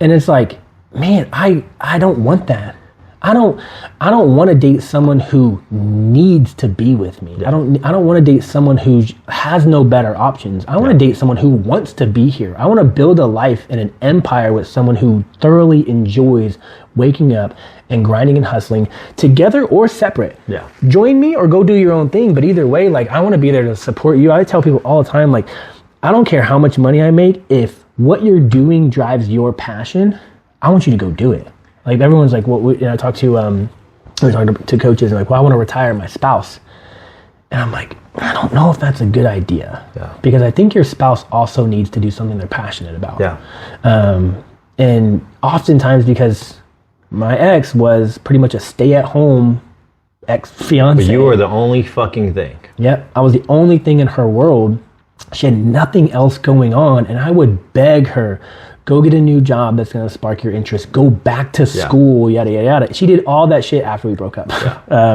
And it's like, man, I don't want that. I don't want to date someone who needs to be with me. I don't want to date someone who has no better options. I want to date someone who wants to be here. I want to build a life and an empire with someone who thoroughly enjoys waking up and grinding and hustling together or separate. Yeah. Join me or go do your own thing. But either way, like I want to be there to support you. I tell people all the time, like, I don't care how much money I make. If what you're doing drives your passion, I want you to go do it. Like everyone's like, well, I talk to, we're talking to coaches and like, well, I want to retire my spouse. And I'm like, I don't know if that's a good idea because I think your spouse also needs to do something they're passionate about. And oftentimes because my ex was pretty much a stay-at-home ex-fiance. But you were the only fucking thing. Yep. I was the only thing in her world. She had nothing else going on. And I would beg her, go get a new job that's going to spark your interest. Go back to school, yada, yada, yada. She did all that shit after we broke up.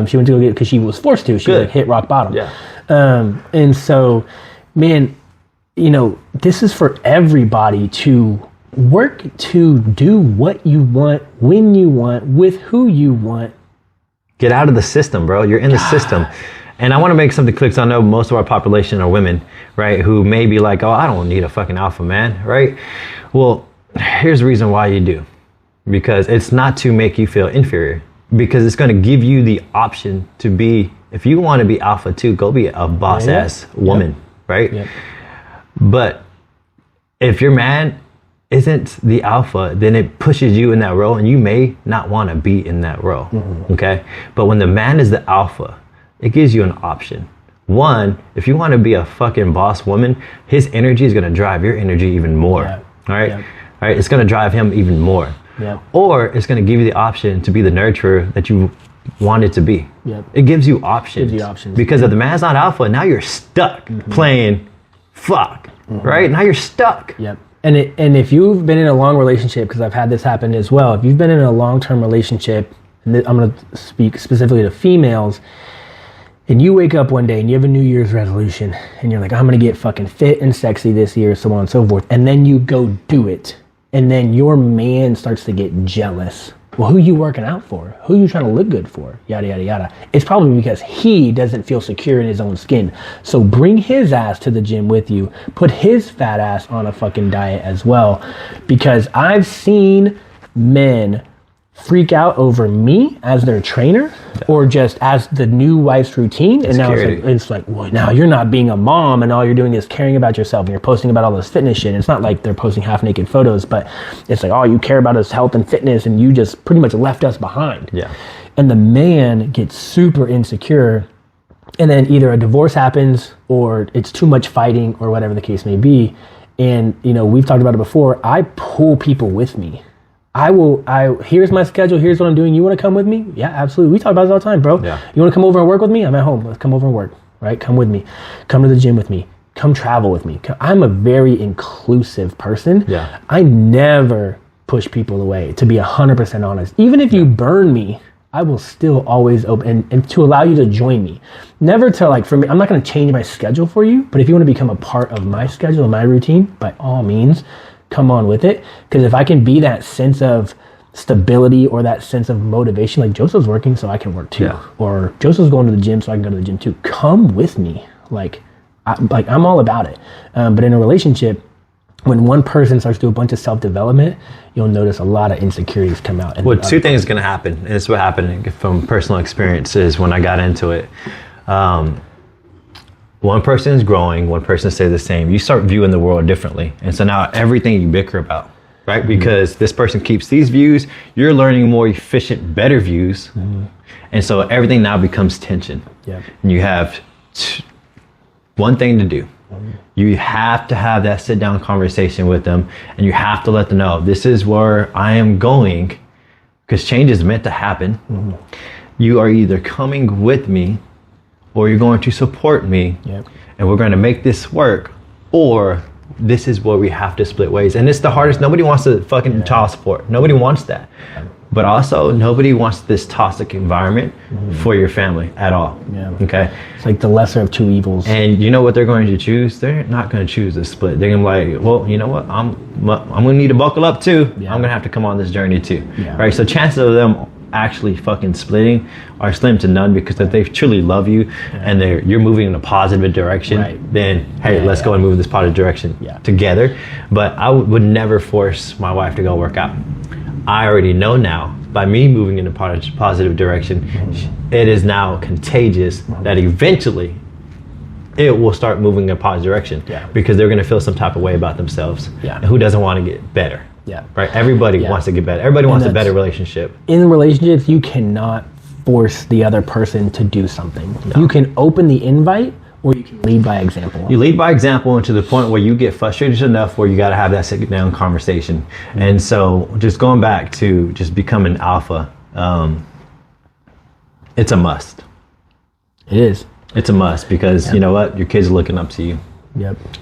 She went to go get it because she was forced to. She like hit rock bottom. And so, man, you know, this is for everybody to work to do what you want, when you want, with who you want. Get out of the system, bro. You're in the system. And I want to make something clear because I know most of our population are women, right? Who may be like, oh, I don't need a fucking alpha man, right? Well, here's the reason why you do. Because it's not to make you feel inferior. Because it's going to give you the option to be, if you want to be alpha too, go be a boss ass woman, right? But if your man isn't the alpha, then it pushes you in that role and you may not want to be in that role, okay? But when the man is the alpha, it gives you an option. One, if you want to be a fucking boss woman, his energy is going to drive your energy even more. All right? All right. It's going to drive him even more. Or it's going to give you the option to be the nurturer that you wanted to be. It gives you options. Because if the man's not alpha, now you're stuck playing fuck. Right? Now you're stuck. And if you've been in a long relationship, because I've had this happen as well, if you've been in a long-term relationship, and I'm going to speak specifically to females, and you wake up one day and you have a New Year's resolution and you're like, I'm going to get fucking fit and sexy this year, so on and so forth. And then you go do it. And then your man starts to get jealous. Well, who are you working out for? Who are you trying to look good for? Yada, yada, yada. It's probably because he doesn't feel secure in his own skin. So bring his ass to the gym with you. Put his fat ass on a fucking diet as well. Because I've seen men freak out over me as their trainer or just as the new wife's routine. And now it's like, well, now you're not being a mom and all you're doing is caring about yourself and you're posting about all this fitness shit. And it's not like they're posting half naked photos, but it's like, oh, you care about his health and fitness and you just pretty much left us behind. And the man gets super insecure and then either a divorce happens or it's too much fighting or whatever the case may be. And, you know, we've talked about it before. I pull people with me. Here's my schedule. Here's what I'm doing. You want to come with me? Yeah, absolutely. We talk about this all the time, bro. You want to come over and work with me? I'm at home. Let's come over and work, right? Come with me. Come to the gym with me. Come travel with me. I'm a very inclusive person. I never push people away, to be 100% honest. Even if you burn me, I will still always open and to allow you to join me. Never to like, for me, I'm not going to change my schedule for you, but if you want to become a part of my schedule and my routine, by all means, come on with it. Because if I can be that sense of stability or that sense of motivation, like Joseph's working so I can work too, or Joseph's going to the gym so I can go to the gym too. Come with me. I'm all about it. But in a relationship, when one person starts to do a bunch of self-development, you'll notice a lot of insecurities come out. Well, two things are going to happen. And it's what happened from personal experiences when I got into it. one person is growing, one person stays the same. You start viewing the world differently. And so now everything you bicker about, right? Because this person keeps these views, you're learning more efficient, better views. And so everything now becomes tension. And you have one thing to do. You have to have that sit down conversation with them, and you have to let them know this is where I am going, because change is meant to happen. You are either coming with me or you're going to support me, and we're going to make this work, or this is where we have to split ways. And it's the hardest. Nobody wants to fucking child support. Nobody wants that. But also, nobody wants this toxic environment for your family at all. Okay? It's like the lesser of two evils. And you know what they're going to choose? They're not going to choose this split. They're going to be like, well, you know what? I'm going to need to buckle up too. I'm going to have to come on this journey too. Right? So chances of them actually fucking splitting are slim to none, because if they truly love you and you're moving in a positive direction, then hey, let's go and move in this positive direction together. But I would never force my wife to go work out. I already know now, by me moving in a positive direction, it is now contagious that eventually it will start moving in a positive direction, because they're going to feel some type of way about themselves. And who doesn't want to get better? Right? Everybody wants to get better. Everybody wants a better relationship. In relationships, you cannot force the other person to do something. You can open the invite, or you can lead by example. You lead by example, and to the point where you get frustrated enough where you got to have that sit down conversation. And so just going back to just becoming alpha, it's a must. It is. It's a must, because you know what? Your kids are looking up to you.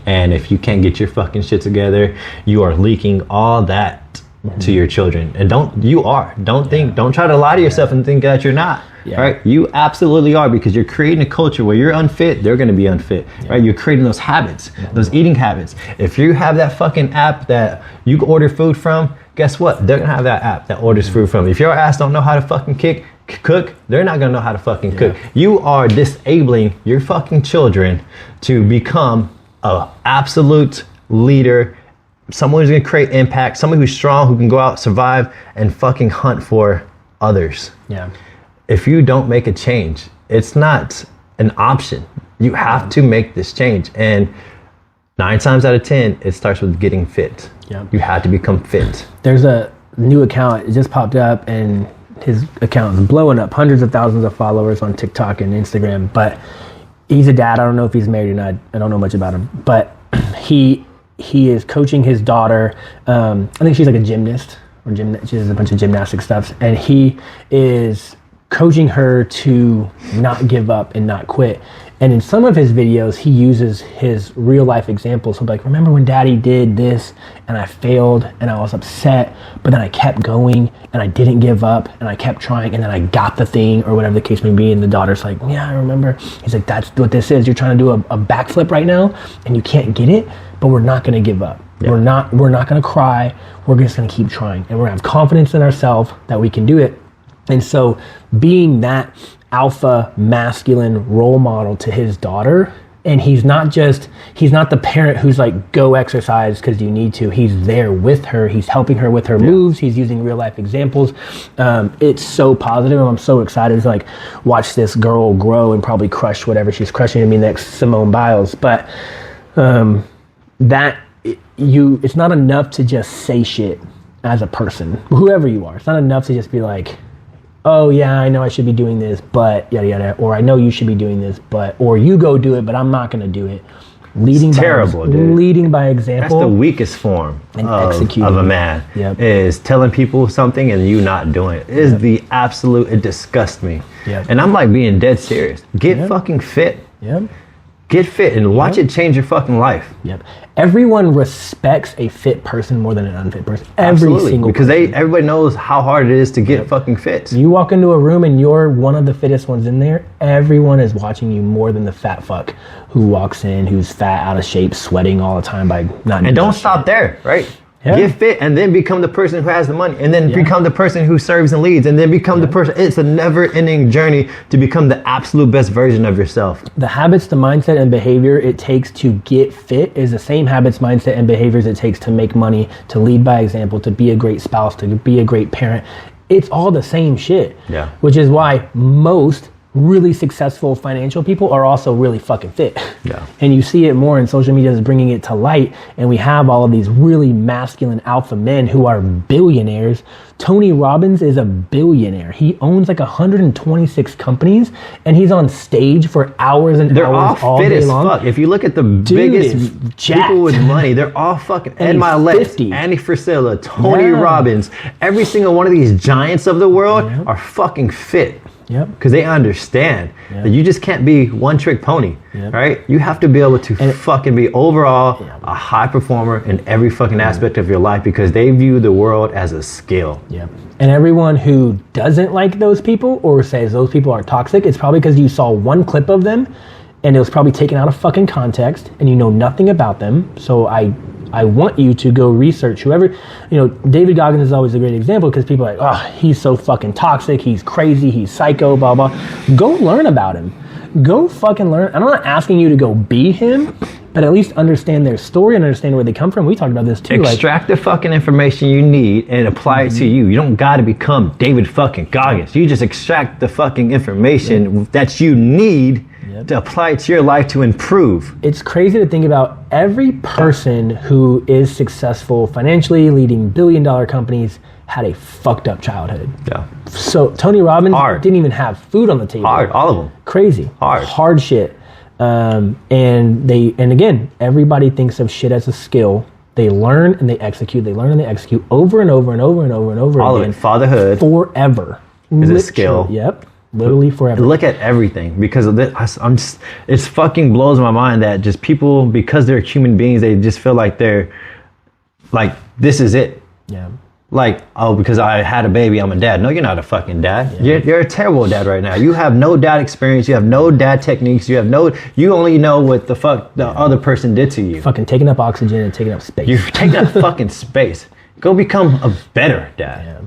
And if you can't get your fucking shit together, you are leaking all that to your children. And don't try to lie to yourself and think that you're not. Right? You absolutely are, because you're creating a culture where you're unfit, they're going to be unfit. Right? You're creating those habits, those eating habits. If you have that fucking app that you order food from, guess what? They're going to have that app that orders food from. If your ass don't know how to fucking cook, they're not going to know how to fucking cook. You are disabling your fucking children to become an absolute leader, someone who's going to create impact, someone who's strong, who can go out, survive, and fucking hunt for others. If you don't make a change, it's not an option. You have to make this change. And 9 times out of 10, it starts with getting fit. You have to become fit. There's a new account. It just popped up, and his account is blowing up. Hundreds of thousands of followers on TikTok and Instagram. But he's a dad. I don't know if he's married or not. I don't know much about him. But he is coaching his daughter. I think she's like a gymnast, or she does a bunch of gymnastic stuff. And he is coaching her to not give up and not quit. And in some of his videos, he uses his real life examples. He'll be like, remember when daddy did this and I failed and I was upset, but then I kept going and I didn't give up and I kept trying and then I got the thing, or whatever the case may be. And the daughter's like, yeah, I remember. He's like, that's what this is. You're trying to do a backflip right now and you can't get it, but we're not going to give up. We're not going to cry. We're just going to keep trying, and we're going to have confidence in ourselves that we can do it. And so being that alpha masculine role model to his daughter, and he's not the parent who's like, go exercise because you need to. He's there with her. He's helping her with her moves. He's using real life examples. It's so positive. I'm so excited to like watch this girl grow and probably crush whatever she's crushing to be next Simone Biles. But it's not enough to just say shit as a person, whoever you are. It's not enough to just be like, oh yeah, I know I should be doing this, but yada yada, or I know you should be doing this, but, or you go do it, but I'm not going to do it. Leading by example. That's the weakest form of a man. Is telling people something and you not doing it. It is the absolute, it disgusts me. And I'm like being dead serious. Get fucking fit. Get fit and watch it change your fucking life. Everyone respects a fit person more than an unfit person. Every single because everybody knows how hard it is to get fucking fit. You walk into a room and you're one of the fittest ones in there, everyone is watching you more than the fat fuck who walks in, who's fat, out of shape, sweating all the time by not. And don't stop there, right? Get fit and then become the person who has the money, and then become the person who serves and leads, and then become the person. It's a never-ending journey to become the absolute best version of yourself. The habits, the mindset, and behavior it takes to get fit is the same habits, mindset, and behaviors it takes to make money, to lead by example, to be a great spouse, to be a great parent. It's all the same shit. Which is why most really successful financial people are also really fucking fit. Yeah. And you see it more, and social media is bringing it to light. And we have all of these really masculine alpha men who are billionaires. Tony Robbins is a billionaire. He owns like 126 companies, and he's on stage for hours and they're hours all fit as fuck. If you look at the biggest people with money, they're all fucking Ed Milet, Andy Frisella, Tony Robbins. Every single one of these giants of the world are fucking fit. Yep. Because they understand that you just can't be one trick pony, right? You have to be able to fucking be overall a high performer in every fucking aspect of your life, because they view the world as a skill. Yep. And everyone who doesn't like those people or says those people are toxic, it's probably because you saw one clip of them and it was probably taken out of fucking context and you know nothing about them. So I want you to go research whoever, David Goggins is always a great example, because people are like, oh, he's so fucking toxic, he's crazy, he's psycho, blah, blah. Go learn about him. Go fucking learn. I'm not asking you to go be him, but at least understand their story and understand where they come from. We talked about this too. Extract the fucking information you need and apply it to you. You don't got to become David fucking Goggins. You just extract the fucking information that you need to apply it to your life to improve. It's crazy to think about every person who is successful financially, leading billion-dollar companies, had a fucked up childhood. Yeah. So Tony Robbins didn't even have food on the table. Hard, all of them. Crazy. Hard shit. And again, everybody thinks of shit as a skill. They learn and they execute. They learn and they execute over and over and over and over and over all again. Of it. Fatherhood. Forever. Is a skill. Yep. Literally forever. Look at everything, because of this, it fucking blows my mind that just people, because they're human beings, they just feel like they're like, this is it. Yeah. Like, oh, because I had a baby, I'm a dad. No, you're not a fucking dad. Yeah. You're a terrible dad right now. You have no dad experience. You have no dad techniques. You only know what the fuck the other person did to you. Fucking taking up oxygen and taking up space. You're taking up fucking space. Go become a better dad. Yeah.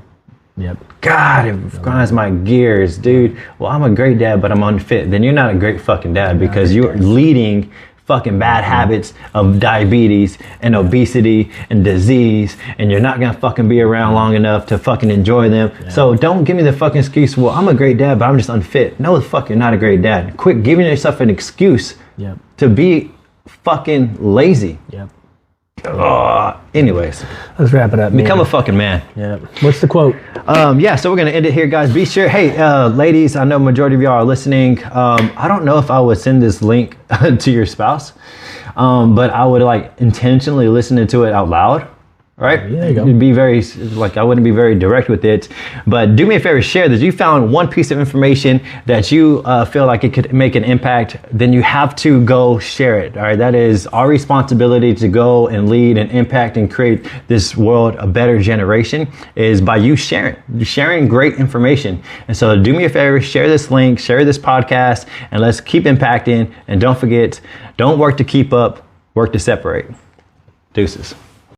Yep. God, it grinds my gears, dude. Well, I'm a great dad, but I'm unfit. Then you're not a great fucking dad, because you're leading fucking bad habits of diabetes and obesity and disease, and you're not gonna fucking be around long enough to fucking enjoy them. Yeah. So don't give me the fucking excuse, well, I'm a great dad, but I'm just unfit. No, the fuck, you're not a great dad. Quit giving yourself an excuse to be fucking lazy. Yep. Anyways, let's wrap it up. Become a fucking man. Yeah. What's the quote? So we're gonna end it here, guys. Be sure. Hey, ladies, I know majority of y'all are listening. I don't know if I would send this link to your spouse, but I would intentionally listen to it out loud. Right? Yeah, there you go. It'd be very, I wouldn't be very direct with it, but do me a favor, share this. You found one piece of information that you feel like it could make an impact, then you have to go share it. All right. That is our responsibility, to go and lead and impact and create this world a better generation, is by you sharing great information. And so do me a favor, share this link, share this podcast, and let's keep impacting. And don't forget, don't work to keep up, work to separate. Deuces.